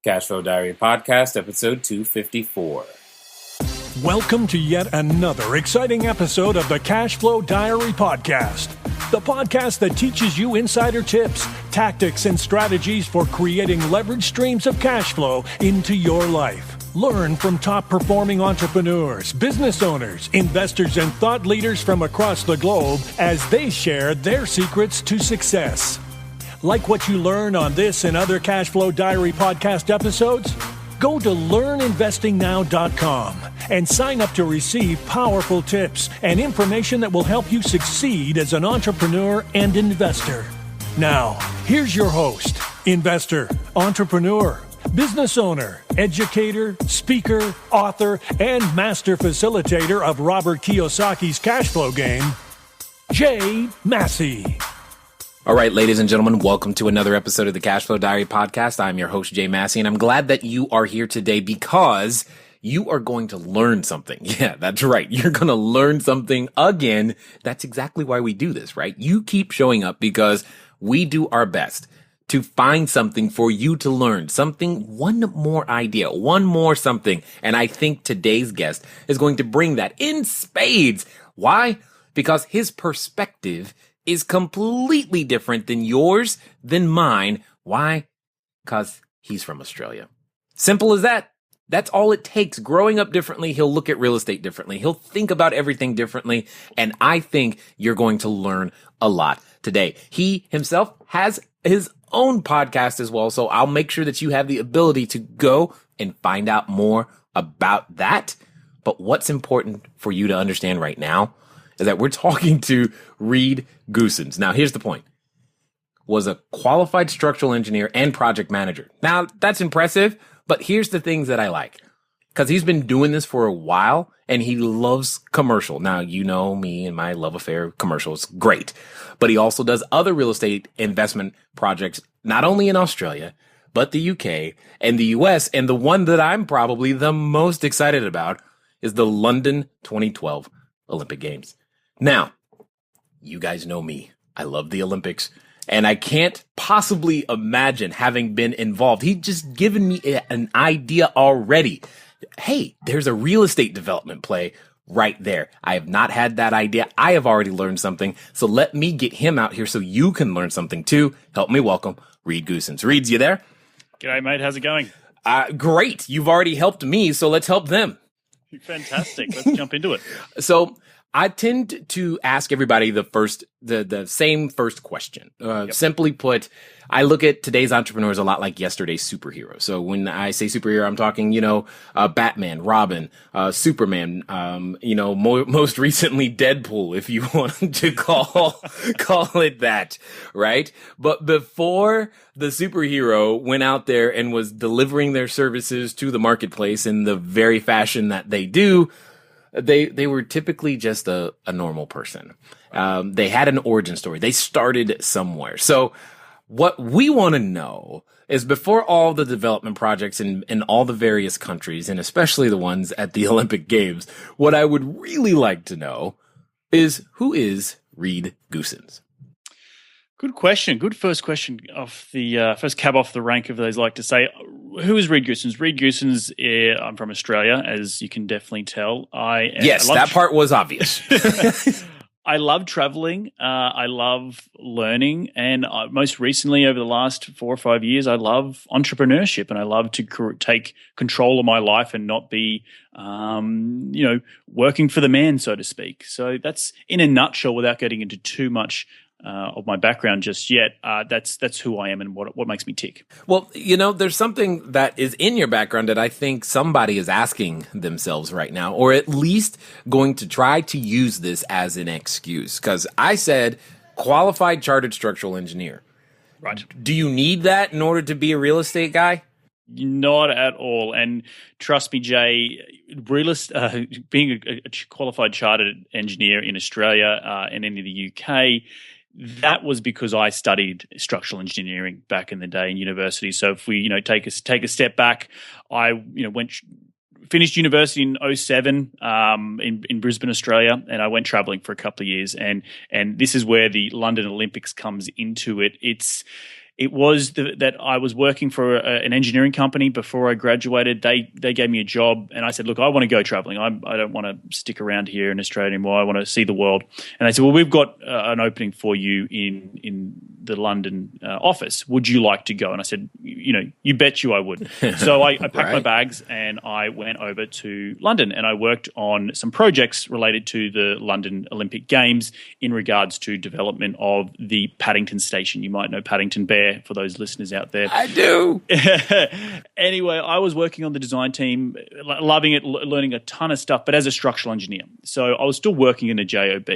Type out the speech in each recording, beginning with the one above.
Cashflow Diary Podcast, episode 254. Welcome to yet another exciting episode of the Cashflow Diary Podcast, the podcast that teaches you insider tips, tactics, and strategies for creating leverage streams of cash flow into your life. Learn from top-performing entrepreneurs, business owners, investors, and thought leaders from across the globe as they share their secrets to success. Like what you learn on this and other Cashflow Diary podcast episodes? Go to learninvestingnow.com and sign up to receive powerful tips and information that will help you succeed as an entrepreneur and investor. Now, here's your host, investor, entrepreneur, business owner, educator, speaker, author, and master facilitator of Robert Kiyosaki's cash flow game, Jay Massey. All right, ladies and gentlemen, welcome to another episode of the Cashflow Diary Podcast. I'm your host, Jay Massey, and I'm glad that you are here today because you are going to learn something. Yeah, that's right. You're going to learn something again. That's exactly why we do this, right? You keep showing up because we do our best to find something for you to learn, something, one more idea, one more something. And I think today's guest is going to bring that in spades. Why? Because his perspective is completely different than yours, than mine. Why? Because he's from Australia. Simple as that. That's all it takes. Growing up differently, he'll look at real estate differently. He'll think about everything differently. And I think you're going to learn a lot today. He himself has his own podcast as well. So I'll make sure that you have the ability to go and find out more about that. But what's important for you to understand right now is that we're talking to Reed Goossens. Now, here's the point. Was a qualified structural engineer and project manager. Now, that's impressive, but here's the things that I like. Because he's been doing this for a while, and he loves commercial. Now, you know me and my love affair of commercials. Great. But he also does other real estate investment projects, not only in Australia, but the UK and the US. And the one that I'm probably the most excited about is the London 2012 Olympic Games. Now, you guys know me. I love the Olympics, and I can't possibly imagine having been involved. He's just given me an idea already. Hey, there's a real estate development play right there. I have not had that idea. I have already learned something. So let me get him out here so you can learn something too. Help me welcome Reed Goossens. Reed's, you there? G'day, mate. How's it going? Great. You've already helped me, so let's help them. Fantastic. Let's jump into it. So I tend to ask everybody the same first question. Simply put, I look at today's entrepreneurs a lot like yesterday's superheroes. So when I say superhero, I'm talking, Batman, Robin, Superman, most recently Deadpool, if you want to call it that, right? But before the superhero went out there and was delivering their services to the marketplace in the very fashion that they do, they were typically just a normal person. They had an origin story. They started somewhere. So what we want to know is before all the development projects in all the various countries, and especially the ones at the Olympic Games, what I would really like to know is who is Reed Goossens? Good question. Good first question off the first cab off the rank, if those like to say. Who is Reed Goossens? Reed Goossens, I'm from Australia, as you can definitely tell. That part was obvious. I love traveling. I love learning. And most recently, over the last 4 or 5 years, I love entrepreneurship, and I love to take control of my life and not be, working for the man, so to speak. So that's in a nutshell, without getting into too much of my background just yet. That's who I am and what makes me tick. Well, there's something that is in your background that I think somebody is asking themselves right now, or at least going to try to use this as an excuse. Because I said qualified chartered structural engineer. Right. Do you need that in order to be a real estate guy? Not at all. And trust me, Jay, being a qualified chartered engineer in Australia and in the UK, that was because I studied structural engineering back in the day in university. So if we, take a step back, I, finished university in 2007 in Brisbane, Australia, and I went traveling for a couple of years. And this is where the London Olympics comes into it. It's it was that I was working for an engineering company before I graduated. They gave me a job, and I said, look, I want to go traveling. I don't want to stick around here in Australia anymore. I want to see the world. And they said, well, we've got an opening for you in the London office. Would you like to go? And I said, you bet you I would. So I packed my bags and I went over to London, and I worked on some projects related to the London Olympic Games in regards to development of the Paddington Station. You might know Paddington Bear for those listeners out there. I do. Anyway, I was working on the design team, loving it, learning a ton of stuff, but as a structural engineer. So I was still working in a JOB.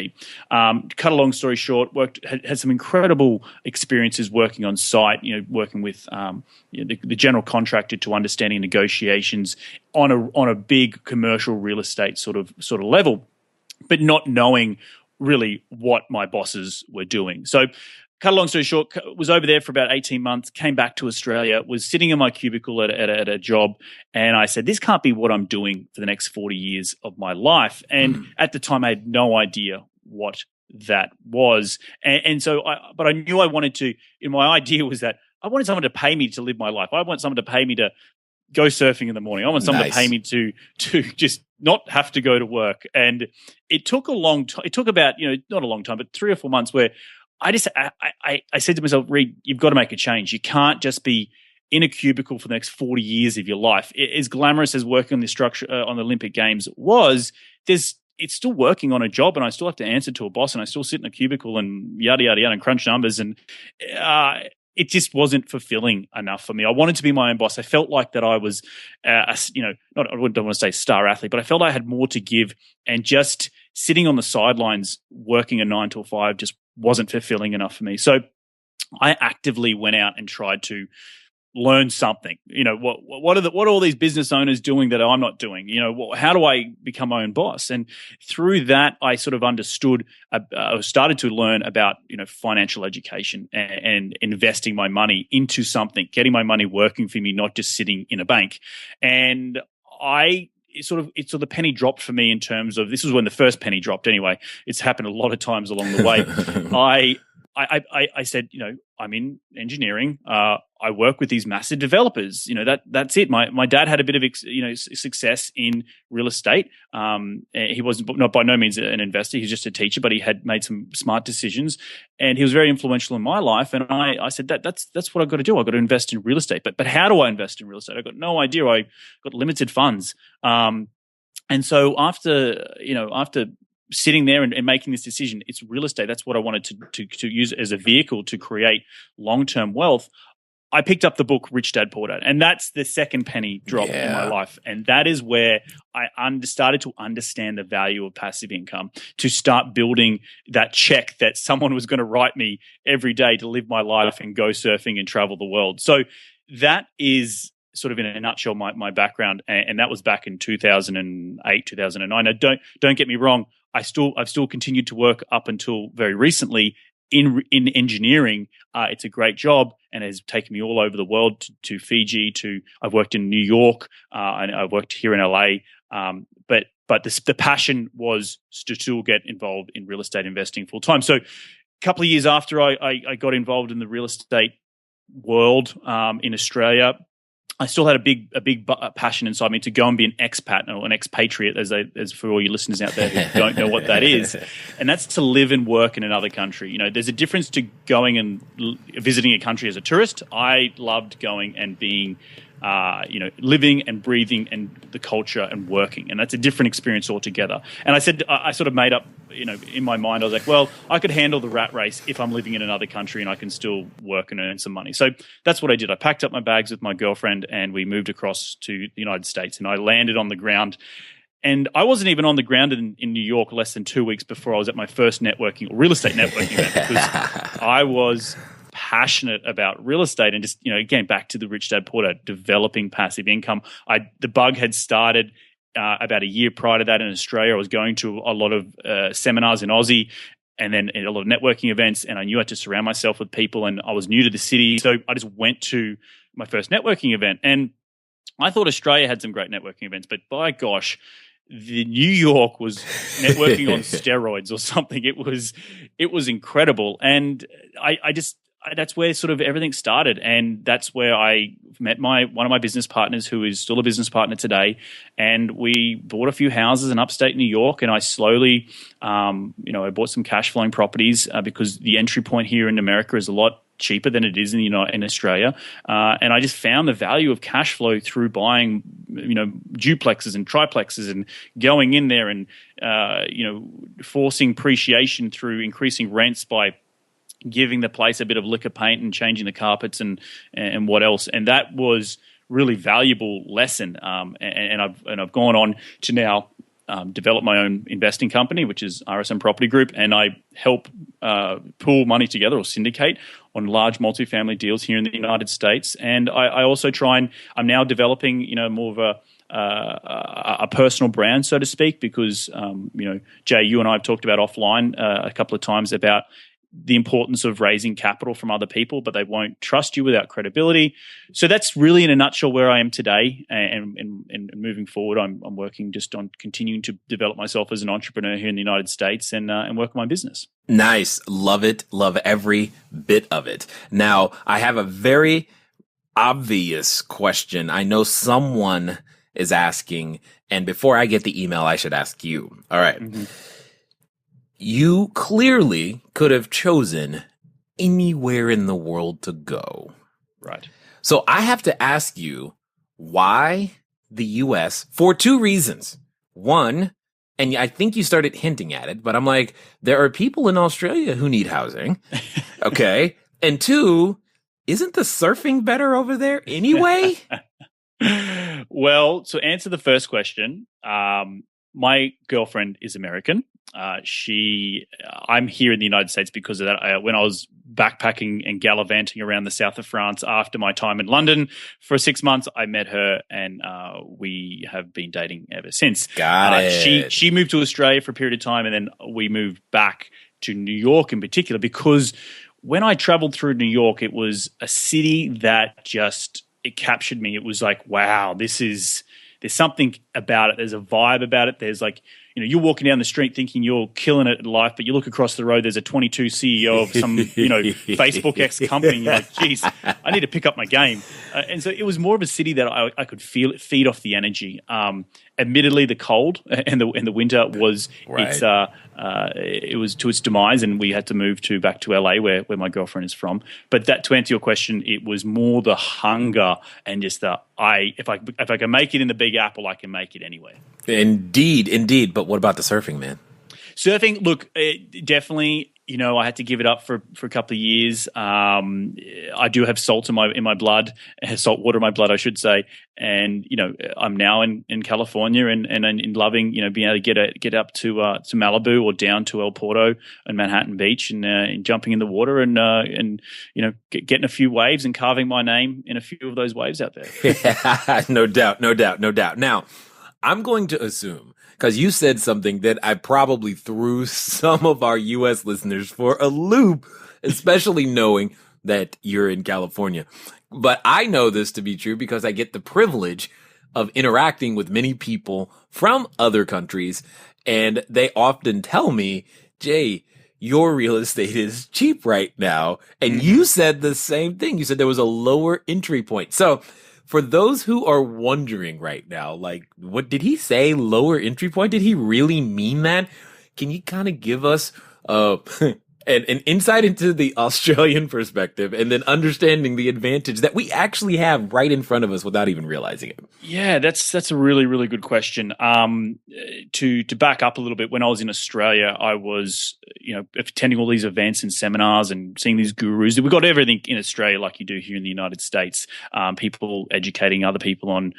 Cut a long story short, had some incredible experiences working on site, working with the general contractor to understanding negotiations on a big commercial real estate sort of level, but not knowing really what my bosses were doing. So cut a long story short, was over there for about 18 months, came back to Australia, was sitting in my cubicle at a job, and I said, this can't be what I'm doing for the next 40 years of my life. And at the time, I had no idea what that was. And so, but I knew I wanted to, my idea was that I wanted someone to pay me to live my life. I want someone to pay me to go surfing in the morning. I want someone to pay me to just not have to go to work. And it took a long time. It took about, not a long time, but 3 or 4 months where I said to myself, Reed, you've got to make a change. You can't just be in a cubicle for the next 40 years of your life. As glamorous as working on the structure on the Olympic Games was, it's still working on a job, and I still have to answer to a boss, and I still sit in a cubicle and yada, yada, yada, and crunch numbers. And it just wasn't fulfilling enough for me. I wanted to be my own boss. I felt like that I was, I don't want to say star athlete, but I felt I had more to give, and just sitting on the sidelines working a 9 to 5 just wasn't fulfilling enough for me. So I actively went out and tried to learn something. What are all these business owners doing that I'm not doing? How do I become my own boss? And through that, I sort of understood, started to learn about, financial education and investing my money into something, getting my money working for me, not just sitting in a bank. And the penny dropped for me in terms of, this was when the first penny dropped anyway. It's happened a lot of times along the way. I said, I'm in engineering. I work with these massive developers. That's it. My dad had a bit of success in real estate. He wasn't not by no means an investor. He's just a teacher, but he had made some smart decisions, and he was very influential in my life. And I said that's what I've got to do. I've got to invest in real estate. But how do I invest in real estate? I've got no idea. I got limited funds. And so after sitting there and making this decision, it's real estate. That's what I wanted to use as a vehicle to create long-term wealth. I picked up the book Rich Dad Poor Dad, and that's the second penny drop in my life. And that is where I started to understand the value of passive income, to start building that check that someone was going to write me every day to live my life and go surfing and travel the world. So that is sort of in a nutshell my background, and that was back in 2008, 2009. Now, don't get me wrong. I've still continued to work up until very recently in engineering. It's a great job and has taken me all over the world, to Fiji, I've worked in New York, and I've worked here in LA. But the passion was to still get involved in real estate investing full time. So a couple of years after I got involved in the real estate world in Australia, I still had a big passion inside me to go and be an expat or an expatriate, as for all you listeners out there who don't know what that is. And that's to live and work in another country. There's a difference to going and visiting a country as a tourist. I loved going and being, living and breathing and the culture and working. And that's a different experience altogether. And I sort of made up, in my mind, I was like, well, I could handle the rat race if I'm living in another country and I can still work and earn some money. So that's what I did. I packed up my bags with my girlfriend and we moved across to the United States, and I landed on the ground. And I wasn't even on the ground in New York less than 2 weeks before I was at my first real estate networking event, because I was passionate about real estate and just, again, back to the Rich Dad Poor Dad, developing passive income. The bug had started about a year prior to that in Australia. I was going to a lot of seminars in Aussie and then a lot of networking events, and I knew I had to surround myself with people, and I was new to the city. So I just went to my first networking event, and I thought Australia had some great networking events, but by gosh, the New York was networking on steroids or something. It was incredible. And that's where sort of everything started, and that's where I met one of my business partners, who is still a business partner today, and we bought a few houses in upstate New York, and I slowly, I bought some cash flowing properties because the entry point here in America is a lot cheaper than it is in Australia, and I just found the value of cash flow through buying, duplexes and triplexes and going in there and forcing appreciation through increasing rents by giving the place a bit of liquor paint and changing the carpets and what else. And that was really valuable lesson. And I've gone on to now develop my own investing company, which is RSM Property Group, and I help pool money together or syndicate on large multifamily deals here in the United States. And I also I'm now developing, more of a personal brand, so to speak, because Jay, you and I have talked about offline a couple of times about the importance of raising capital from other people, but they won't trust you without credibility. So that's really in a nutshell where I am today, and moving forward, I'm working just on continuing to develop myself as an entrepreneur here in the United States and work on my business. Nice. Love it. Love every bit of it. Now, I have a very obvious question. I know someone is asking, and before I get the email, I should ask you. All right. Mm-hmm. You clearly could have chosen anywhere in the world to go. Right. So I have to ask you, why the U.S. for two reasons. One, and I think you started hinting at it, but I'm like, there are people in Australia who need housing. Okay. And two, isn't the surfing better over there anyway? Well, to answer the first question, my girlfriend is American. I'm here in the United States because of that. When I was backpacking and gallivanting around the south of France after my time in London for 6 months, I met her, and we have been dating ever since. Got it. She moved to Australia for a period of time, and then we moved back to New York in particular, because when I traveled through New York, it was a city that it captured me. It was like, wow, there's something about it. There's a vibe about it. There's like, you're walking down the street thinking you're killing it in life, but you look across the road, there's a 22 CEO of some, Facebook X company. You're like, geez, I need to pick up my game. And so it was more of a city that I could feel it feed off the energy. Admittedly, the cold and the winter was right. It was to its demise, and we had to move back to LA, where my girlfriend is from. But that, to answer your question, it was more the hunger and just if I can make it in the Big Apple, I can make it anywhere. Indeed. But what about the surfing, man? Surfing, look, definitely. I had to give it up for a couple of years. I do have salt in my blood, salt water in my blood, I should say. And I'm now in California and in loving being able to get up to Malibu or down to El Porto and Manhattan Beach and jumping in the water and getting a few waves and carving my name in a few of those waves out there. No doubt. Now, I'm going to assume, because you said something that I probably threw some of our U.S. listeners for a loop, especially knowing that you're in California. But I know this to be true because I get the privilege of interacting with many people from other countries, and they often tell me, Jay, your real estate is cheap right now. And you said the same thing. You said there was a lower entry point. So for those who are wondering right now, like, what did he say? Lower entry point? Did he really mean that? Can you kind of give us an insight into the Australian perspective, and then understanding the advantage that we actually have right in front of us without even realizing it? Yeah, that's a really, really good question. To back up a little bit, when I was in Australia, I was attending all these events and seminars and seeing these gurus. We got everything in Australia like you do here in the United States. People educating other people on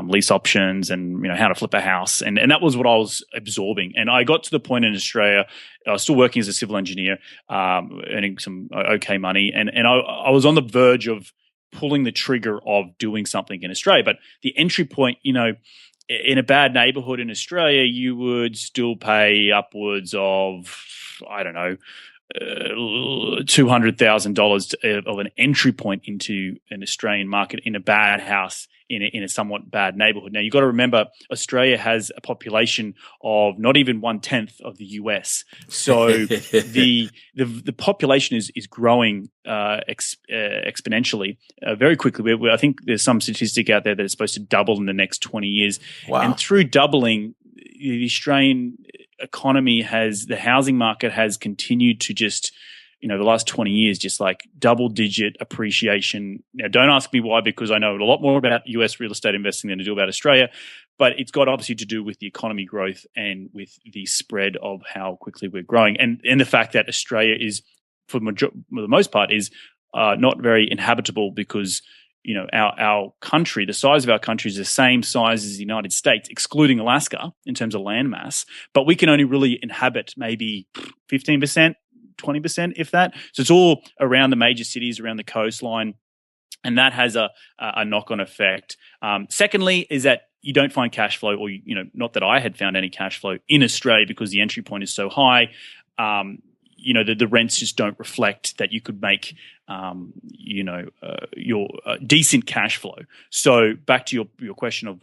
lease options and how to flip a house, and that was what I was absorbing. And I got to the point in Australia, I was still working as a civil engineer, earning some okay money, and I was on the verge of pulling the trigger of doing something in Australia. But the entry point, in a bad neighborhood in Australia, you would still pay upwards of, I don't know, $200,000 of an entry point into an Australian market in a bad house in a somewhat bad neighborhood. Now, you've got to remember, Australia has a population of not even 1/10 of the US. So the population is growing exponentially very quickly. I think there's some statistic out there that it's supposed to double in the next 20 years. Wow. And through doubling, the Australian economy the housing market has continued to just, the last 20 years, just like double-digit appreciation. Now, don't ask me why, because I know a lot more about US real estate investing than I do about Australia, but it's got obviously to do with the economy growth and with the spread of how quickly we're growing. And the fact that Australia is, for the most part, is not very inhabitable because, our country, the size of our country is the same size as the United States, excluding Alaska in terms of land mass, but we can only really inhabit maybe 15%, 20%, if that. So it's all around the major cities, around the coastline, and that has a knock-on effect. Secondly, is that you don't find cash flow, or not that I had found any cash flow in Australia because the entry point is so high. The rents just don't reflect that you could make, your decent cash flow. So back to your question of,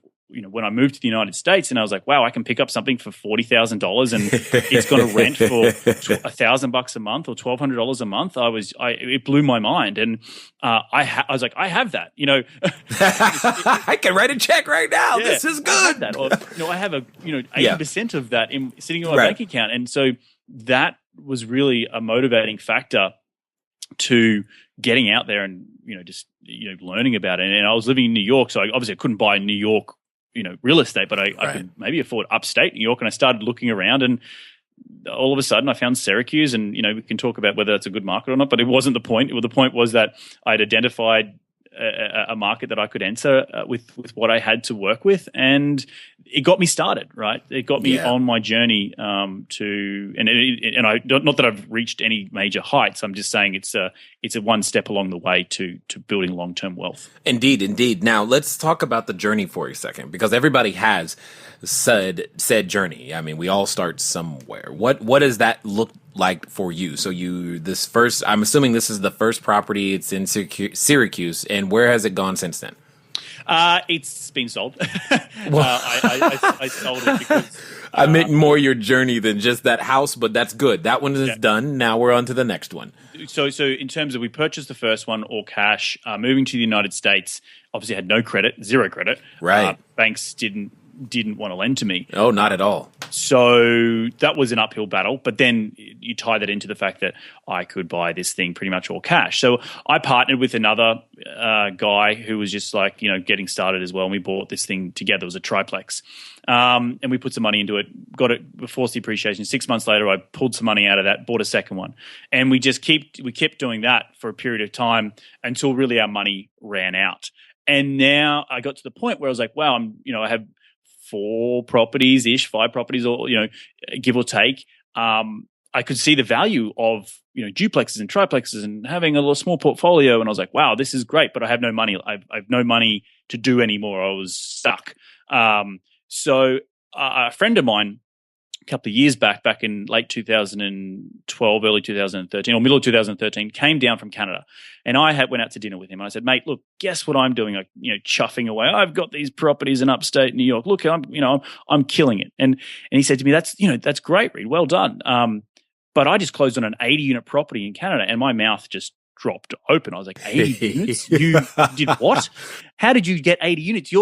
when I moved to the United States and I was like, wow, I can pick up something for $40,000 and it's going to rent for $1,000 a month or $1,200 a month. It blew my mind. And I was like, I have that, I can write a check right now. Yeah, this is good. I have that. Or, I have 80% of that sitting in my bank account. And so that was really a motivating factor to getting out there and, learning about it. And I was living in New York, so I couldn't buy New York, real estate, but I could maybe afford upstate New York. And I started looking around, and all of a sudden I found Syracuse, and, we can talk about whether that's a good market or not, but it wasn't the point. The point was that I'd identified a market that I could enter with what I had to work with, and it got me started. Right, it got me on my journey and I don't, not that I've reached any major heights. I'm just saying it's a one step along the way to building long-term wealth. Indeed. Now let's talk about the journey for a second, because everybody has said journey. I mean, we all start somewhere. What does that look like for you? So I'm assuming this is the first property. It's in Syracuse, and where has it gone since then? It's been sold. I sold it because I meant more your journey than just that house, but that's good. That one is done. Now we're on to the next one. So in terms of, we purchased the first one all cash, moving to the United States, obviously had no credit, zero credit. Right. Banks didn't want to lend to me. Oh, not at all. So that was an uphill battle. But then you tie that into the fact that I could buy this thing pretty much all cash. So I partnered with another guy who was just like, getting started as well. And we bought this thing together. It was a triplex. And we put some money into it, got it before the appreciation. 6 months later, I pulled some money out of that, bought a second one. And we kept doing that for a period of time until really our money ran out. And now I got to the point where I was like, wow, I have 5 properties, or, give or take. I could see the value of, duplexes and triplexes and having a little small portfolio. And I was like, wow, this is great, but I have no money. I've no money to do anymore. I was stuck. So a friend of mine, a couple of years back in late 2012, early 2013, or middle of 2013, came down from Canada, and I went out to dinner with him. And I said, "Mate, look, guess what I'm doing? Like, chuffing away. I've got these properties in upstate New York. Look, I'm killing it." And he said to me, "That's great, Reed. Well done. But I just closed on an 80-unit property in Canada," and my mouth just dropped open. I was like, 80 units? You did what? How did you get 80 units?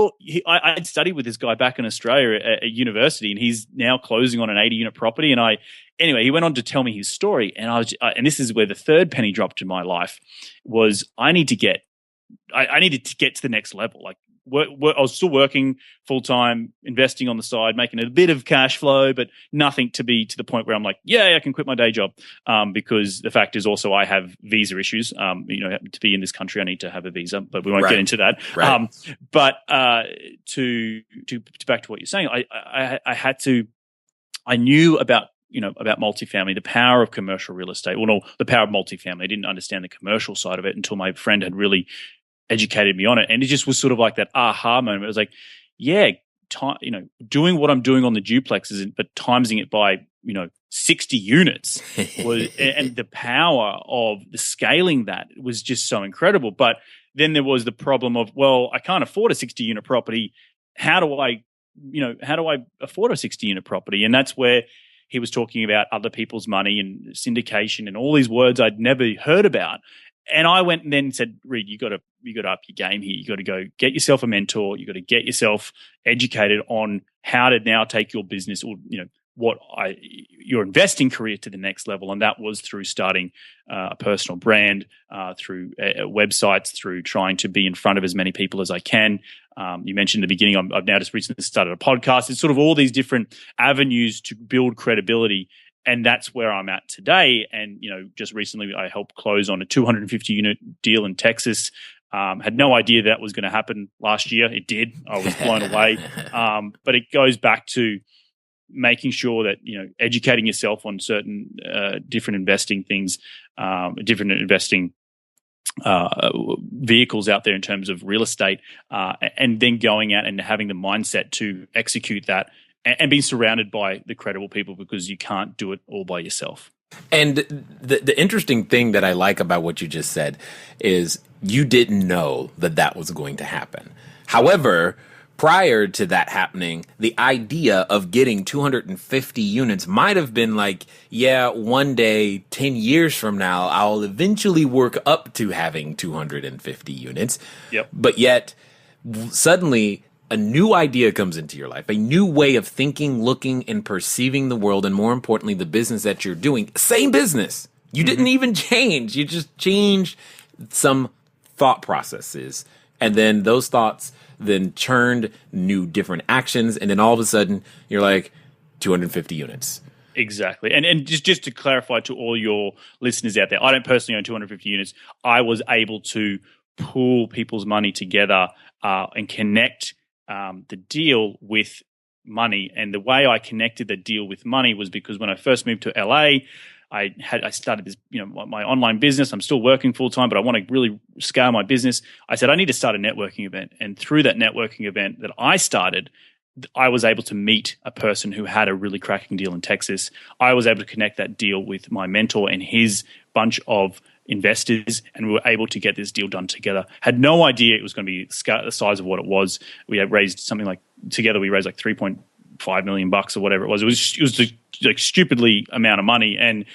I had studied with this guy back in Australia at university, and he's now closing on an 80-unit property. And anyway, he went on to tell me his story, and and this is where the third penny dropped in my life, was I needed to get to the next level. Like, I was still working full time, investing on the side, making a bit of cash flow, but nothing to be to the point where I'm like, I can quit my day job. Because the fact is also I have visa issues. To be in this country, I need to have a visa, but we won't get into that. Right. But to back to what you're saying, I knew about multifamily, the power of commercial real estate. Well, no, the power of multifamily. I didn't understand the commercial side of it until my friend had really educated me on it. And it just was sort of like that aha moment. It was like, doing what I'm doing on the duplexes, but timesing it by, 60 units and the power of the scaling that was just so incredible. But then there was the problem of, well, I can't afford a 60-unit property. How do I afford a 60-unit property? And that's where he was talking about other people's money and syndication and all these words I'd never heard about. And I went and then said, Reed, you got to up your game here. You got to go get yourself a mentor. You got to get yourself educated on how to now take your business, or your investing career to the next level. And that was through starting a personal brand, through websites, through trying to be in front of as many people as I can. You mentioned at the beginning, I've now just recently started a podcast. It's sort of all these different avenues to build credibility. And that's where I'm at today. And, just recently I helped close on a 250-unit deal in Texas. Had no idea that was going to happen last year. It did. I was blown away. But it goes back to making sure that, educating yourself on certain different investing things, different investing vehicles out there in terms of real estate, and then going out and having the mindset to execute that and being surrounded by the credible people, because you can't do it all by yourself. And the interesting thing that I like about what you just said is you didn't know that was going to happen. However, prior to that happening, the idea of getting 250 units might have been like, yeah, one day, 10 years from now, I'll eventually work up to having 250 units. Yep. But yet, suddenly, a new idea comes into your life, a new way of thinking, looking, and perceiving the world, and more importantly, the business that you're doing. Same business. You didn't even change. You just changed some thought processes. And then those thoughts then churned new different actions. And then all of a sudden, you're like, 250 units. Exactly. And just to clarify to all your listeners out there, I don't personally own 250 units. I was able to pool people's money together and connect the deal with money. And the way I connected the deal with money was because when I first moved to LA, I started this, my online business. I'm still working full time, but I want to really scale my business. I said, I need to start a networking event. And through that networking event that I started, I was able to meet a person who had a really cracking deal in Texas. I was able to connect that deal with my mentor and his bunch of investors, and we were able to get this deal done together. Had no idea it was going to be the size of what it was. We had raised something like, together we raised like $3.5 million or whatever it was. It was like stupidly amount of money, and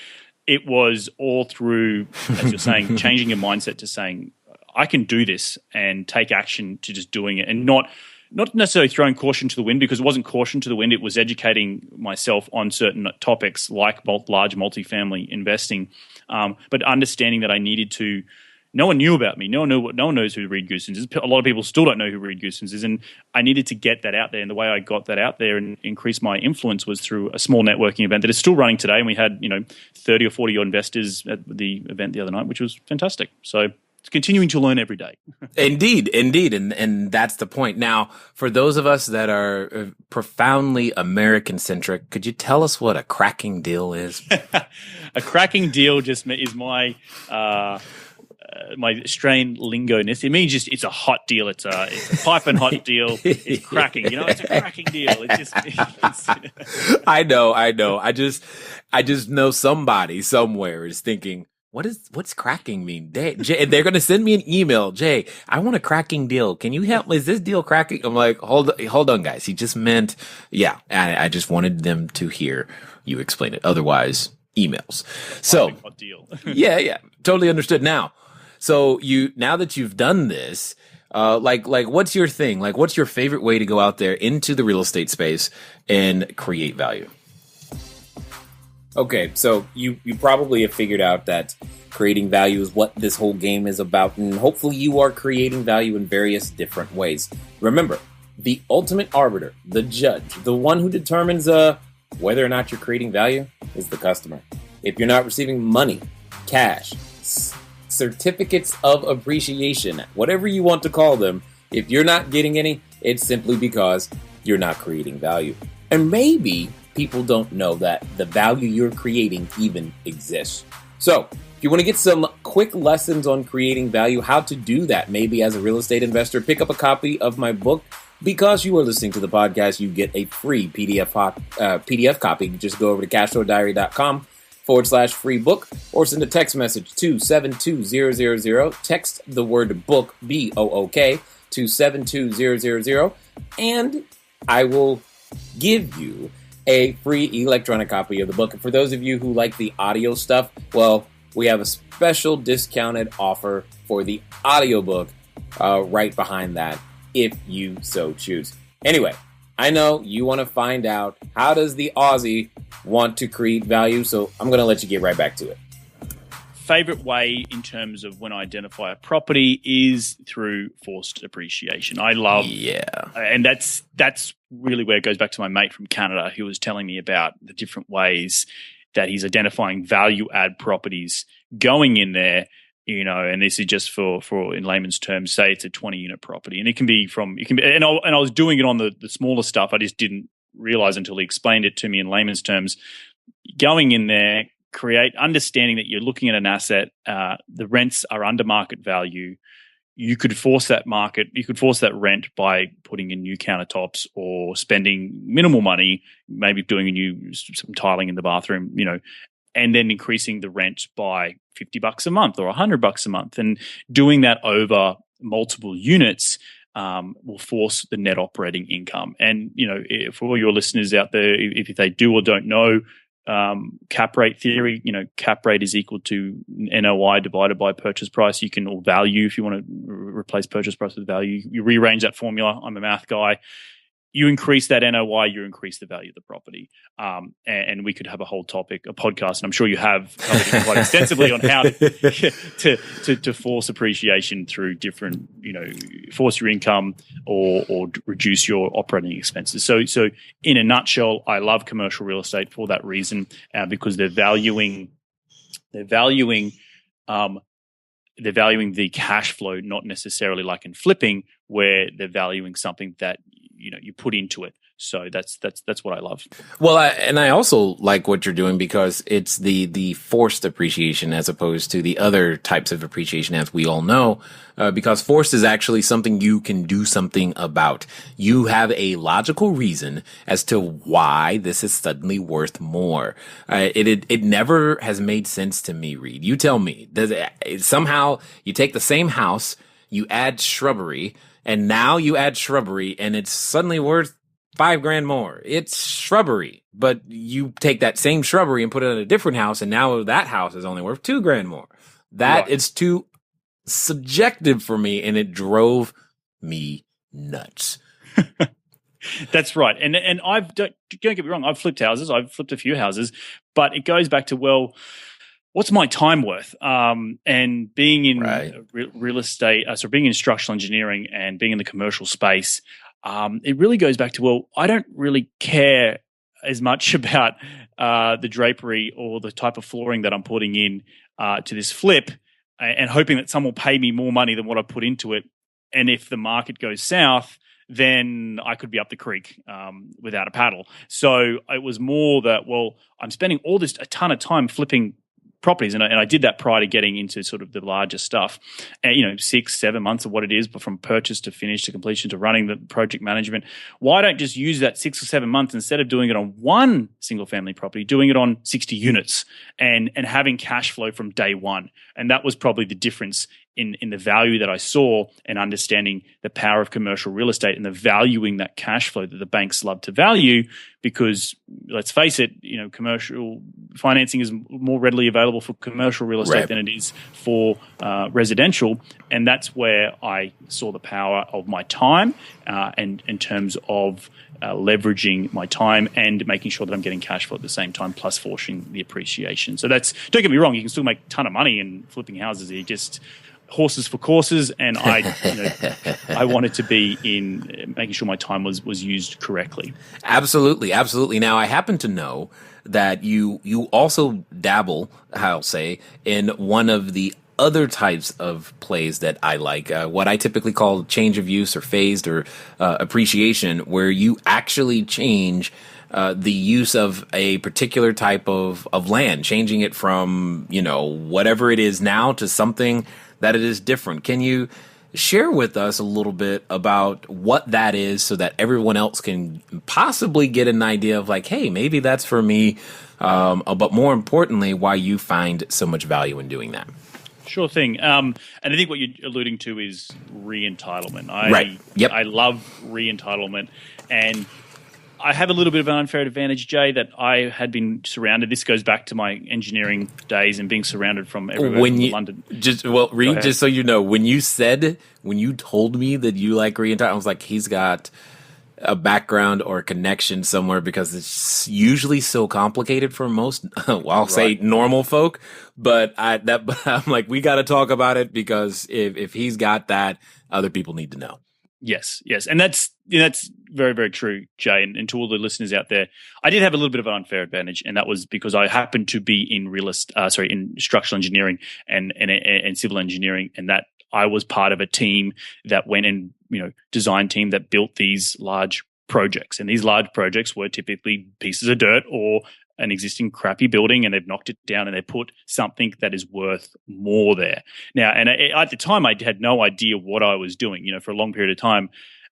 it was all through, as you're saying, changing your mindset to saying, I can do this, and take action to just doing it, and not necessarily throwing caution to the wind, because it wasn't caution to the wind. It was educating myself on certain topics like large multifamily investing, but understanding that I needed to. No one knew about me. No one knows who Reed Goossens is. A lot of people still don't know who Reed Goossens is, and I needed to get that out there. And the way I got that out there and increase my influence was through a small networking event that is still running today. And we had 30 or 40 investors at the event the other night, which was fantastic. So it's continuing to learn every day. Indeed. And that's the point. Now, for those of us that are profoundly American-centric, could you tell us what a cracking deal is? A cracking deal just is my Australian lingo-ness. It means just it's a hot deal. It's a piping hot deal. It's cracking. It's a cracking deal. I know. I just know somebody somewhere is thinking, what's cracking mean? Jay, they're going to send me an email. Jay, I want a cracking deal. Can you help me? Is this deal cracking? I'm like, hold on, guys. He just meant, yeah. I just wanted them to hear you explain it. Otherwise, emails. So, hot deal. yeah, totally understood. Now, so now that you've done this, like what's your thing? Like, what's your favorite way to go out there into the real estate space and create value? Okay, so you probably have figured out that creating value is what this whole game is about, and hopefully you are creating value in various different ways. Remember, the ultimate arbiter, the judge, the one who determines whether or not you're creating value is the customer. If you're not receiving money, cash, certificates of appreciation, whatever you want to call them, if you're not getting any, it's simply because you're not creating value. And maybe people don't know that the value you're creating even exists. So, if you want to get some quick lessons on creating value, how to do that, maybe as a real estate investor, pick up a copy of my book. Because you are listening to the podcast, you get a free PDF copy. Just go over to cashflowdiary.com, free book, or send a text message to 72000. Text the word book, BOOK, to 72000, and I will give you a free electronic copy of the book. And for those of you who like the audio stuff, well, we have a special discounted offer for the audiobook right behind that, if you so choose. Anyway, I know you want to find out, how does the Aussie want to create value? So I'm going to let you get right back to it. Favorite way in terms of when I identify a property is through forced appreciation. I love, and that's really where it goes back to my mate from Canada, who was telling me about the different ways that he's identifying value add properties going in there. And this is just for in layman's terms, say it's a 20 unit property, and I was doing it on the smaller stuff. I just didn't realize until he explained it to me in layman's terms. Going in there, understanding that you're looking at an asset, the rents are under market value. You could force that rent by putting in new countertops or spending minimal money, maybe doing some tiling in the bathroom, and then increasing the rent by $50 a month or $100 a month. And doing that over multiple units will force the net operating income. And, for all your listeners out there, if they do or don't know cap rate theory, cap rate is equal to NOI divided by purchase price. Or value, if you want to replace purchase price with value. You rearrange that formula. I'm a math guy. You increase that NOI, you increase the value of the property. And we could have a whole topic, a podcast, and I'm sure you have covered it quite extensively on how to force appreciation through different, force your income or reduce your operating expenses. So in a nutshell, I love commercial real estate for that reason, because they're valuing the cash flow, not necessarily like in flipping, where they're valuing something that you put into it. So that's what I love. Well, I also like what you're doing, because it's the forced appreciation as opposed to the other types of appreciation, as we all know, because forced is actually something you can do something about. You have a logical reason as to why this is suddenly worth more. It never has made sense to me, Reed. You tell me. Somehow you take the same house, you add shrubbery, and now you add shrubbery, and it's suddenly worth $5,000 more. It's shrubbery, but you take that same shrubbery and put it in a different house, and now that house is only worth $2,000 more. It's too subjective for me, and it drove me nuts. That's right, and don't get me wrong. I've flipped houses. I've flipped a few houses, but it goes back to, well, what's my time worth? And being in real estate, so being in structural engineering and being in the commercial space, it really goes back to, well, I don't really care as much about the drapery or the type of flooring that I'm putting in to this flip, and hoping that someone will pay me more money than what I put into it. And if the market goes south, then I could be up the creek without a paddle. So it was more that, well, I'm spending a ton of time flipping properties, and I did that prior to getting into sort of the larger stuff, and 6-7 months of what it is, but from purchase to finish to completion to running the project management. Why don't just use that 6 or 7 months, instead of doing it on one single family property, doing it on 60 units and having cash flow from day one? And that was probably the difference in the value that I saw, and understanding the power of commercial real estate and the valuing that cash flow that the banks love to value, because let's face it, commercial financing is more readily available for commercial real estate than it is for residential. And that's where I saw the power of my time, and in terms of leveraging my time and making sure that I'm getting cash flow at the same time, plus forcing the appreciation. So don't get me wrong, you can still make a ton of money in flipping houses. You just horses for courses, and I wanted to be in making sure my time was used correctly. Absolutely. Now, I happen to know that you also dabble, I'll say, in one of the other types of plays that I like, what I typically call change of use or phased or appreciation, where you actually change the use of a particular type of land, changing it from, whatever it is now to something that it is different. Can you share with us a little bit about what that is so that everyone else can possibly get an idea of like, hey, maybe that's for me. But more importantly, why you find so much value in doing that. Sure thing. And I think what you're alluding to is re-entitlement. Right. Yep. I love re-entitlement. And I have a little bit of an unfair advantage, Jay, that I had been surrounded. This goes back to my engineering days and being surrounded from everywhere in London. Just so you know, when you told me that you like re-entitlement, I was like, he's got a background or a connection somewhere, because it's usually so complicated for most, I'll say normal folk. But I'm like, we got to talk about it, because if he's got that, other people need to know. Yes, and that's very, very true, Jay. And to all the listeners out there, I did have a little bit of an unfair advantage, and that was because I happened to be in structural engineering and civil engineering, and that I was part of a team that went and design team that built these large projects, and these large projects were typically pieces of dirt or an existing crappy building, and they've knocked it down and they put something that is worth more there. Now, and at the time, I had no idea what I was doing, for a long period of time.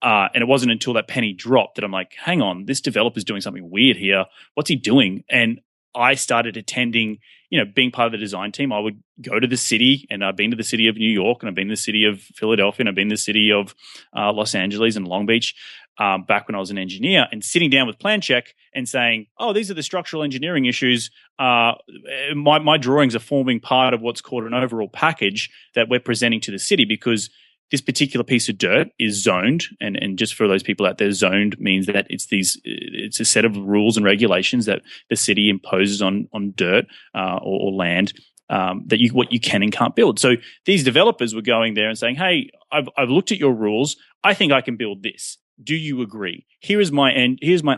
And it wasn't until that penny dropped that I'm like, hang on, this developer's doing something weird here. What's he doing? And I started attending, being part of the design team. I would go to the city, and I've been to the city of New York, and I've been to the city of Philadelphia, and I've been to the city of Los Angeles and Long Beach. Back when I was an engineer, and sitting down with Plan Check and saying, oh, these are the structural engineering issues. My drawings are forming part of what's called an overall package that we're presenting to the city, because this particular piece of dirt is zoned. And just for those people out there, zoned means that it's a set of rules and regulations that the city imposes on dirt or land. What you can and can't build. So these developers were going there and saying, hey, I've looked at your rules. I think I can build this. Do you agree? Here's my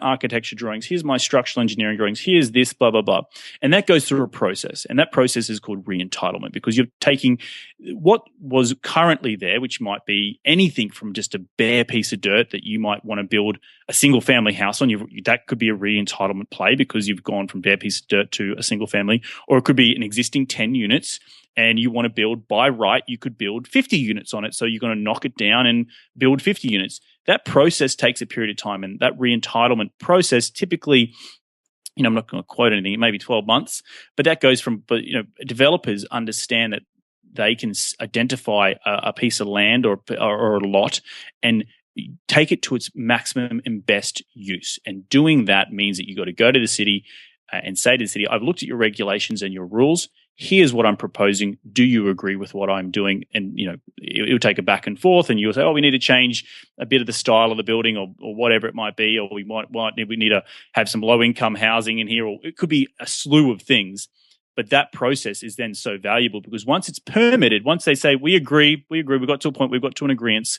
architecture drawings. Here's my structural engineering drawings. Here's this, blah, blah, blah. And that goes through a process. And that process is called re-entitlement, because you're taking what was currently there, which might be anything from just a bare piece of dirt that you might want to build a single family house on. That could be a re-entitlement play, because you've gone from bare piece of dirt to a single family, or it could be an existing 10 units. And you want to build, by right, you could build 50 units on it. So you're going to knock it down and build 50 units. That process takes a period of time. And that re-entitlement process typically, I'm not going to quote anything, it may be 12 months, but that goes from, developers understand that they can identify a piece of land or a lot and take it to its maximum and best use. And doing that means that you got to go to the city and say to the city, I've looked at your regulations and your rules. Here's what I'm proposing. Do you agree with what I'm doing? And, it'll take a back and forth, and you'll say, oh, we need to change a bit of the style of the building or whatever it might be, or we need to have some low income housing in here, or it could be a slew of things. But that process is then so valuable, because once it's permitted, once they say, we agree, we got to a point, we've got to an agreement,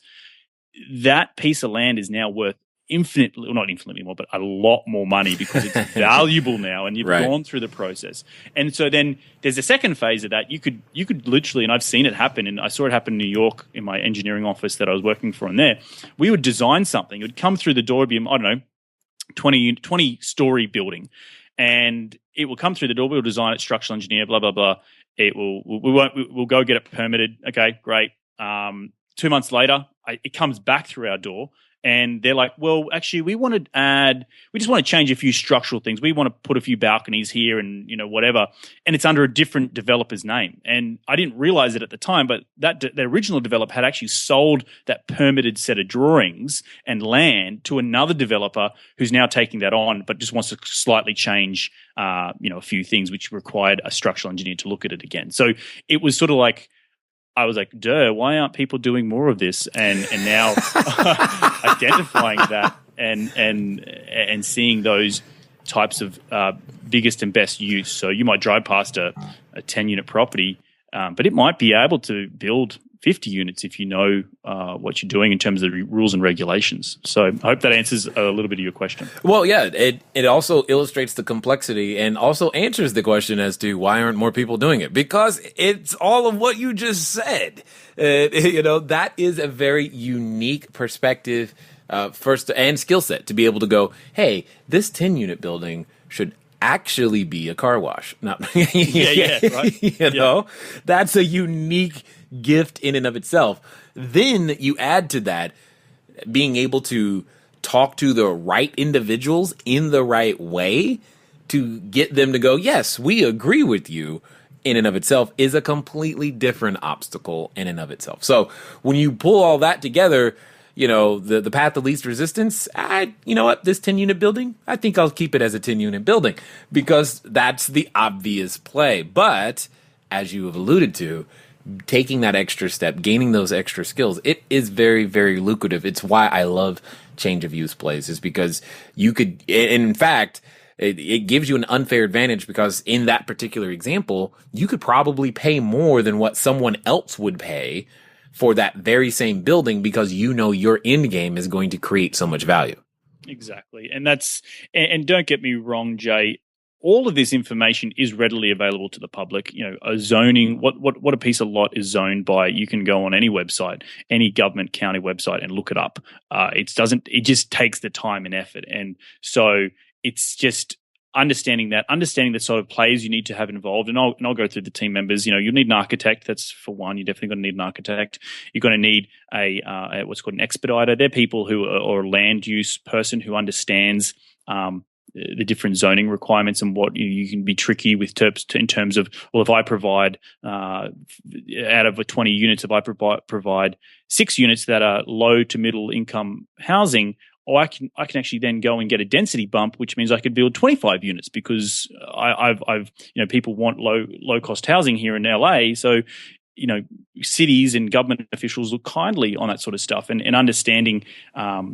that piece of land is now worth not infinitely more, but a lot more money, because it's valuable now, and you've gone through the process. And so then there's a second phase of that. You could literally, and I've seen it happen, and I saw it happen in New York in my engineering office that I was working for in there. We would design something. It would come through the door, it'd be, 20-story building. And it will come through the door. We'll design it, structural engineer, blah, blah, blah. We'll go get it permitted. Okay, great. 2 months later, it comes back through our door. And they're like, well, actually, we just want to change a few structural things. We want to put a few balconies here and, whatever. And it's under a different developer's name. And I didn't realize it at the time, but the original developer had actually sold that permitted set of drawings and land to another developer who's now taking that on, but just wants to slightly change, a few things, which required a structural engineer to look at it again. So it was sort of like, I was like, why aren't people doing more of this? And now identifying that and seeing those types of biggest and best use. So you might drive past a 10-unit property, but it might be able to build 50 units if you know what you're doing in terms of the rules and regulations. So I hope that answers a little bit of your question. Well, yeah, it also illustrates the complexity and also answers the question as to why aren't more people doing it? Because it's all of what you just said. That is a very unique perspective first and skill set to be able to go, hey, this 10-unit building should actually be a car wash. Right? That's a unique gift in and of itself. Then you add to that being able to talk to the right individuals in the right way to get them to go, yes, we agree with you, in and of itself is a completely different obstacle in and of itself. So when you pull all that together, the path of least resistance, you know what, this 10-unit building, I think I'll keep it as a 10-unit building because that's the obvious play. But as you have alluded to, taking that extra step, gaining those extra skills, it is very, very lucrative. It's why I love change of use plays, is because you could, in fact, it gives you an unfair advantage because in that particular example, you could probably pay more than what someone else would pay for that very same building because your end game is going to create so much value. Exactly. And don't get me wrong, Jay, all of this information is readily available to the public. A zoning, what a piece of lot is zoned by, you can go on any website, any government county website and look it up. It just takes the time and effort. And so it's just understanding the sort of players you need to have involved. And I'll go through the team members. You'll need an architect. That's for one. You're definitely going to need an architect. You're going to need a what's called an expediter. They're people or a land use person who understands the different zoning requirements and what you can be tricky with in terms of, well, if I provide out of 20 units, if I provide 6 units that are low to middle income housing, or I can actually then go and get a density bump, which means I could build 25 units because I've people want low cost housing here in LA, so cities and government officials look kindly on that sort of stuff, and understanding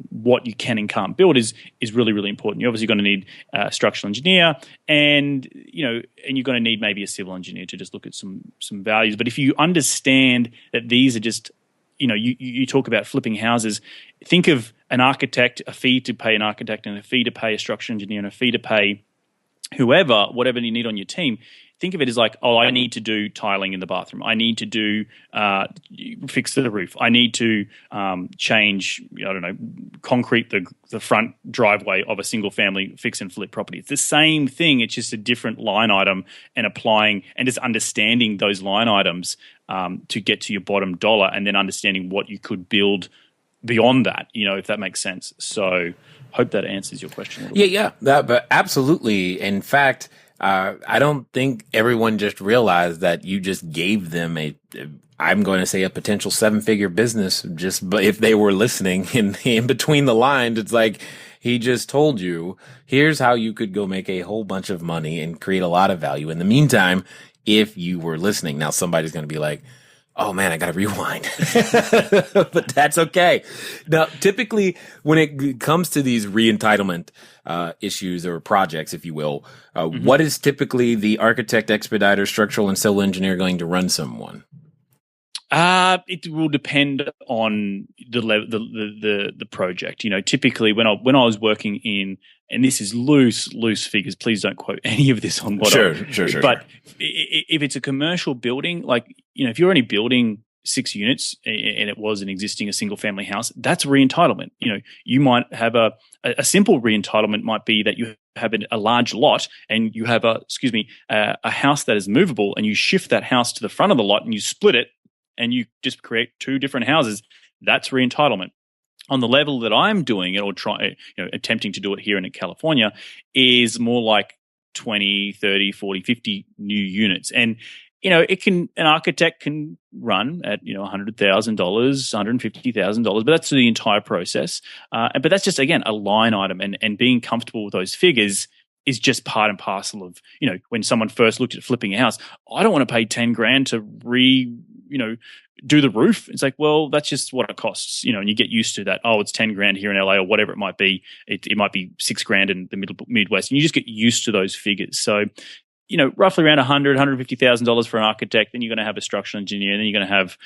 what you can and can't build is really, really important. You're obviously going to need a structural engineer, and you're going to need maybe a civil engineer to just look at some values. But if you understand that these are just you talk about flipping houses, think of an architect, a fee to pay an architect, and a fee to pay a structural engineer, and a fee to pay whatever you need on your team. Think of it as like, I need to do tiling in the bathroom. I need to do fix the roof. I need to change, concrete the front driveway of a single family fix and flip property. It's the same thing. It's just a different line item, and applying and just understanding those line items to get to your bottom dollar, and then understanding what you could build beyond that, if that makes sense. So hope that answers your question a little bit. Yeah, but absolutely. In fact, I don't think everyone just realized that you just gave them I'm going to say a potential 7-figure business, but if they were listening in between the lines, it's like he just told you, here's how you could go make a whole bunch of money and create a lot of value. In the meantime, if you were listening, now somebody's going to be like, oh man, I got to rewind, but that's okay. Now, typically when it comes to these re-entitlement issues or projects, if you will, what is typically the architect, expediter, structural, and civil engineer going to run someone? It will depend on the project. Typically when I was working in, and this is loose figures, please don't quote any of this on what. Sure. But if it's a commercial building, like if you're only building 6 units and it was a single family house, that's re-entitlement. You might have a simple re-entitlement might be that you have a large lot and you have a house that is movable, and you shift that house to the front of the lot and you split it, and you just create 2 different houses. That's re-entitlement. On the level that I'm doing it, or attempting to do it here in California, is more like 20, 30, 40, 50 new units. And, an architect can run at, $100,000, $150,000, but that's the entire process. But that's just, again, a line item, and being comfortable with those figures is just part and parcel of, when someone first looked at flipping a house, I don't want to pay $10,000 to do the roof. It's like, well, that's just what it costs, and you get used to that. Oh, it's $10,000 here in LA or whatever it might be. It might be $6,000 in the Midwest, and you just get used to those figures. So, roughly around $150,000 for an architect. Then you're going to have a structural engineer, and then you're going to have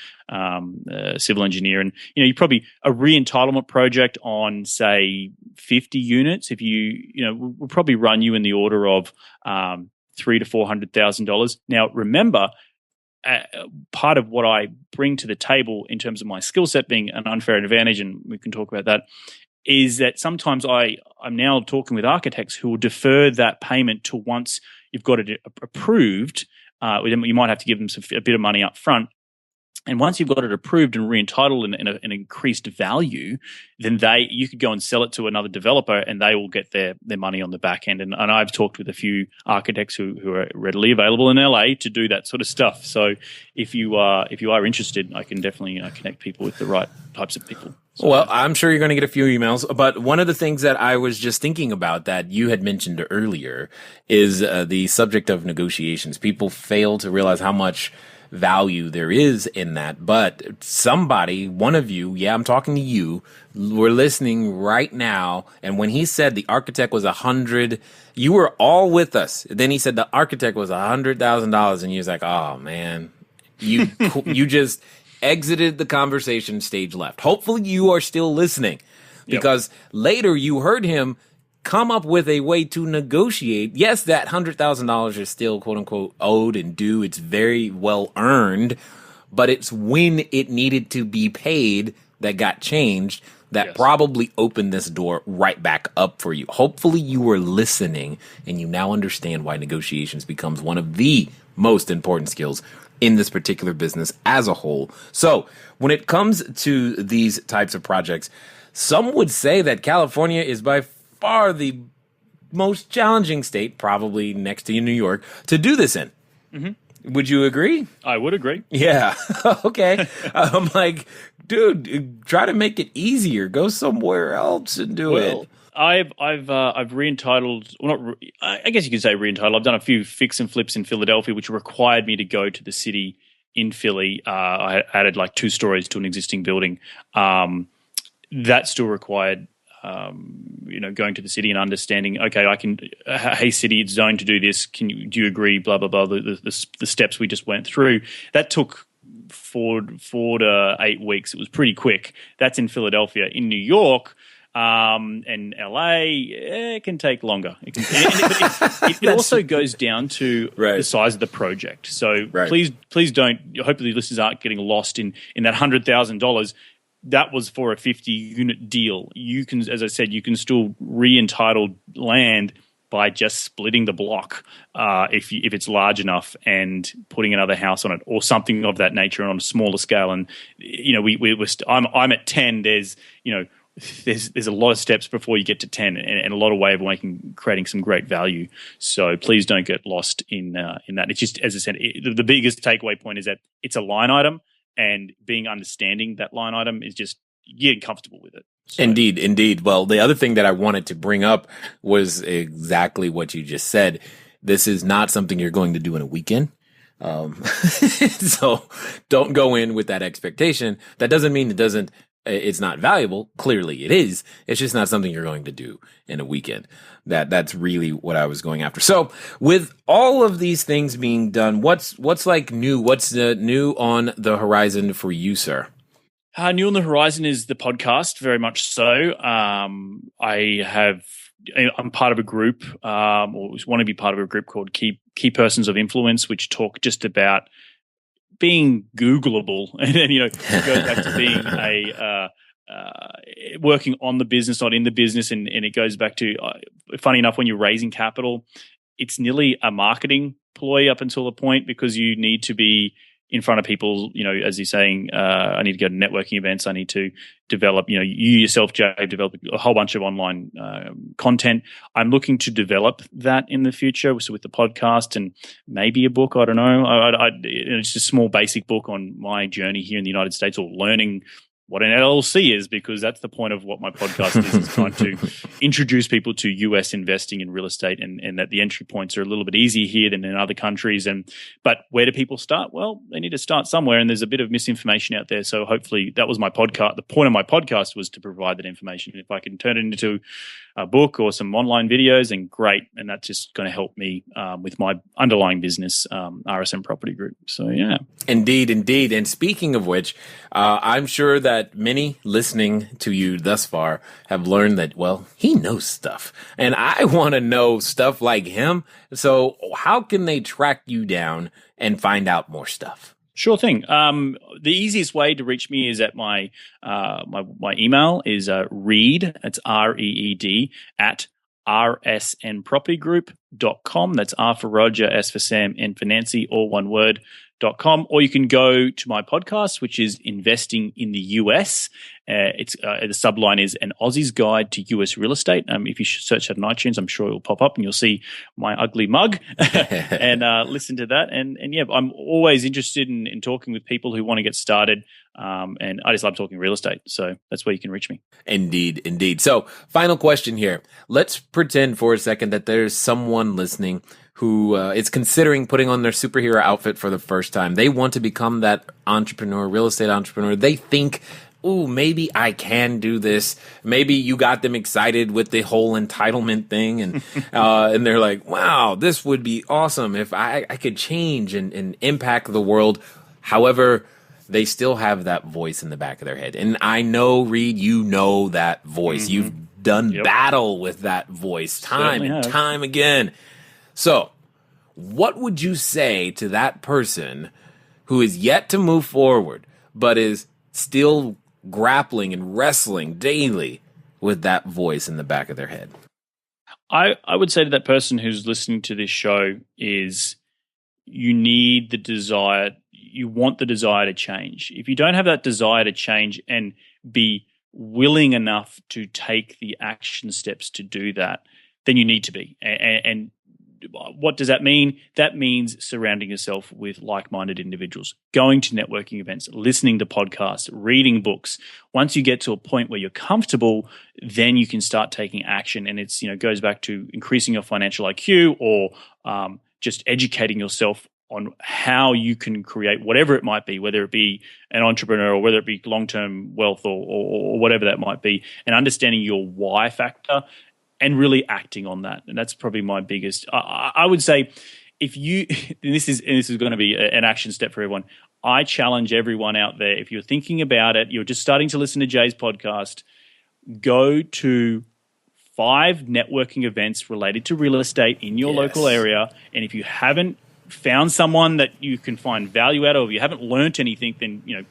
a civil engineer, and you probably a re-entitlement project on say 50 units. If we'll probably run you in the order of $300,000 to $400,000. Now, remember. Part of what I bring to the table in terms of my skill set being an unfair advantage, and we can talk about that, is that sometimes I'm now talking with architects who will defer that payment to once you've got it approved. You might have to give them a bit of money up front, And once you've got it approved and re-entitled and an increased value, then you could go and sell it to another developer, and they will get their money on the back end. And I've talked with a few architects who are readily available in LA to do that sort of stuff. So if you are interested, I can definitely connect people with the right types of people. So, well, I'm sure you're going to get a few emails, but one of the things that I was just thinking about that you had mentioned earlier is the subject of negotiations. People fail to realize how much value there is in that. But somebody, one of you, I'm talking to you, we're listening right now. And when he said the architect was 100, you were all with us. Then he said the architect was $100,000, and you was like, oh man, you just exited the conversation, stage left. Hopefully you are still listening, because later you heard him come up with a way to negotiate. Yes, that $100,000 is still quote unquote owed and due. It's very well earned, but it's when it needed to be paid that got changed that probably opened this door right back up for you. Hopefully you were listening and you now understand why negotiations becomes one of the most important skills in this particular business as a whole. So when it comes to these types of projects, some would say that California is by far the most challenging state, probably next to New York, to do this in. Mm-hmm. Would you agree? I would agree. Yeah. Okay. I'm like, dude, try to make it easier. Go somewhere else and do it. I've re-entitled, I guess you could say re-entitled. I've done a few fix and flips in Philadelphia, which required me to go to the city in Philly. I added like 2 stories to an existing building. That still required, going to the city and understanding, okay, hey city, it's zoned to do this. Do you agree? Blah, blah, blah. The steps we just went through. That took 4 to 8 weeks. It was pretty quick. That's in Philadelphia. In New York, and LA, it can take longer. It also goes down to the size of the project. So please don't. Hopefully, listeners aren't getting lost in that $100,000. That was for a 50-unit deal. You can, as I said, you can still re-entitle land by just splitting the block if it's large enough and putting another house on it or something of that nature on a smaller scale. And I'm at 10. There's a lot of steps before you get to 10 and a lot of way of creating some great value. So please don't get lost in that. It's just, as I said, the biggest takeaway point is that it's a line item, and being understanding that line item is just getting comfortable with it. So. Indeed. Well, the other thing that I wanted to bring up was exactly what you just said. This is not something you're going to do in a weekend. So don't go in with that expectation. That doesn't mean it's not valuable. Clearly it is. It's just not something you're going to do in a weekend. That's really what I was going after. So with all of these things being done, what's like new? What's new on the horizon for you, sir? New on the horizon is the podcast, very much so. I'm part of a group, or want to be part of a group called Key Persons of Influence, which talk just about being Googleable, and then it goes back to being working on the business, not in the business, and it goes back to funny enough, when you're raising capital, it's nearly a marketing ploy up until a point, because you need to be in front of people, as you're saying, I need to go to networking events. I need to develop, you yourself, Jay, develop a whole bunch of online content. I'm looking to develop that in the future. So with the podcast and maybe a book, I don't know. It's a small basic book on my journey here in the United States, or learning what an LLC is, because that's the point of what my podcast is trying to introduce people to US investing in real estate, and that the entry points are a little bit easier here than in other countries. But where do people start? Well, they need to start somewhere, and there's a bit of misinformation out there. So hopefully that was my podcast. The point of my podcast was to provide that information. If I can turn it into a book or some online videos, then great. And that's just going to help me with my underlying business, RSM Property Group. So, yeah. Indeed. And speaking of which, I'm sure that many listening to you thus far have learned that, well, he knows stuff. And I want to know stuff like him. So how can they track you down and find out more stuff? Sure thing. The easiest way to reach me is at my email is reed, that's REED, at rsnpropertygroup.com. That's R for Roger, S for Sam, N for Nancy, all one word, cashflowdiary.com, or you can go to my podcast, which is Investing in the US. The subline is An Aussie's Guide to US Real Estate. If you search that on iTunes, I'm sure it will pop up and you'll see my ugly mug and listen to that. And yeah, I'm always interested in talking with people who want to get started. And I just love talking real estate. So that's where you can reach me. Indeed. So final question here. Let's pretend for a second that there's someone listening who is considering putting on their superhero outfit for the first time. They want to become that entrepreneur, real estate entrepreneur. They think, ooh, maybe I can do this. Maybe you got them excited with the whole entitlement thing. And and they're like, wow, this would be awesome if I could change and impact the world. However, they still have that voice in the back of their head. And I know, Reed, you know that voice. Mm-hmm. You've done battle with that voice time and time again. So what would you say to that person who is yet to move forward, but is still grappling and wrestling daily with that voice in the back of their head? I would say to that person who's listening to this show is you need the desire, you want the desire to change. If you don't have that desire to change and be willing enough to take the action steps to do that, then you need to be. And what does that mean? That means surrounding yourself with like-minded individuals, going to networking events, listening to podcasts, reading books. Once you get to a point where you're comfortable, then you can start taking action. And it's, goes back to increasing your financial IQ or just educating yourself on how you can create whatever it might be, whether it be an entrepreneur or whether it be long-term wealth or whatever that might be, and understanding your why factor and really acting on that. And that's probably my biggest. I would say if you, and this is going to be an action step for everyone. I challenge everyone out there, if you're thinking about it, you're just starting to listen to Jay's podcast, go to 5 networking events related to real estate in your local area. And if you haven't found someone that you can find value out of, or you haven't learnt anything, then,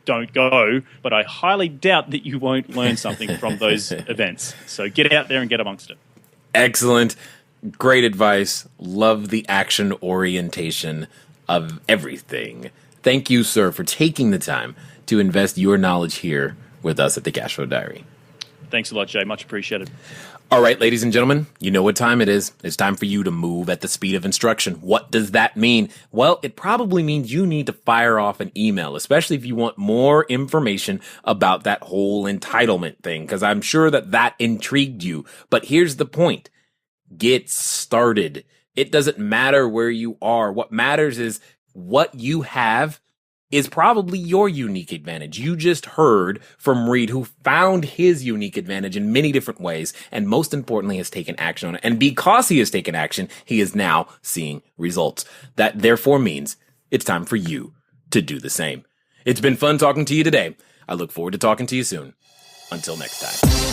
don't go, but I highly doubt that you won't learn something from those events. So get out there and get amongst it. Excellent. Great advice. Love the action orientation of everything. Thank you, sir, for taking the time to invest your knowledge here with us at the Cashflow Diary. Thanks a lot, Jay. Much appreciated. All right, ladies and gentlemen, you know what time it is. It's time for you to move at the speed of instruction. What does that mean? Well, it probably means you need to fire off an email, especially if you want more information about that whole entitlement thing, because I'm sure that intrigued you. But here's the point. Get started. It doesn't matter where you are. What matters is what you have is probably your unique advantage. You just heard from Reed, who found his unique advantage in many different ways, and most importantly, has taken action on it. And because he has taken action, he is now seeing results. That therefore means it's time for you to do the same. It's been fun talking to you today. I look forward to talking to you soon. Until next time.